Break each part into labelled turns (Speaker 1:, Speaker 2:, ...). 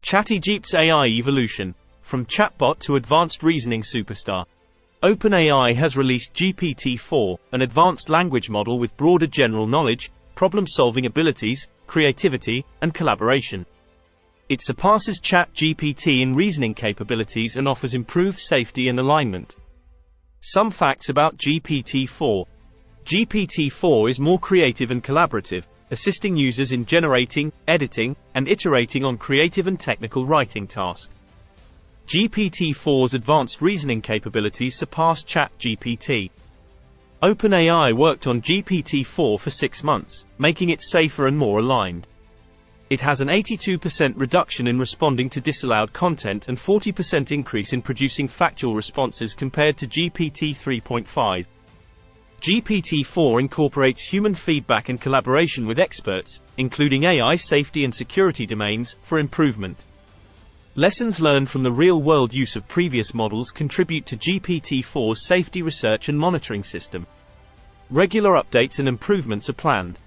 Speaker 1: ChatGPT's AI evolution, from chatbot to advanced reasoning superstar. OpenAI has released GPT-4, an advanced language model with broader general knowledge, problem-solving abilities, creativity, and collaboration. It surpasses ChatGPT in reasoning capabilities and offers improved safety and alignment. Some facts about GPT-4. GPT-4 is more creative and collaborative, assisting users in generating, editing, and iterating on creative and technical writing tasks. GPT-4's advanced reasoning capabilities surpass ChatGPT. OpenAI worked on GPT-4 for 6 months, making it safer and more aligned. It has an 82% reduction in responding to disallowed content and 40% increase in producing factual responses compared to GPT 3.5. GPT-4 incorporates human feedback and collaboration with experts, including AI safety and security domains, for improvement. Lessons learned from the real-world use of previous models contribute to GPT-4's safety research and monitoring system. Regular updates and improvements are planned.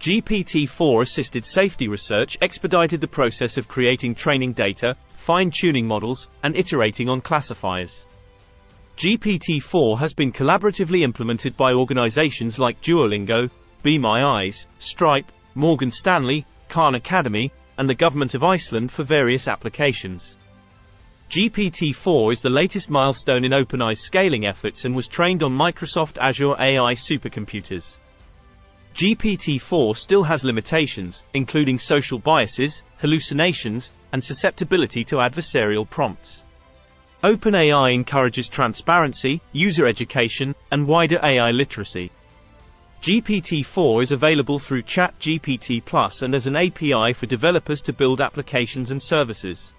Speaker 1: GPT-4 assisted safety research expedited the process of creating training data, fine-tuning models, and iterating on classifiers. GPT-4 has been collaboratively implemented by organizations like Duolingo, Be My Eyes, Stripe, Morgan Stanley, Khan Academy, and the Government of Iceland for various applications. GPT-4 is the latest milestone in OpenAI's scaling efforts and was trained on Microsoft Azure AI supercomputers. GPT-4 still has limitations, including social biases, hallucinations, and susceptibility to adversarial prompts. OpenAI encourages transparency, user education, and wider AI literacy. GPT-4 is available through ChatGPT+ and as an API for developers to build applications and services.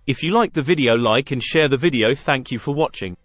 Speaker 1: If you like the video, like and share the video. Thank you for watching.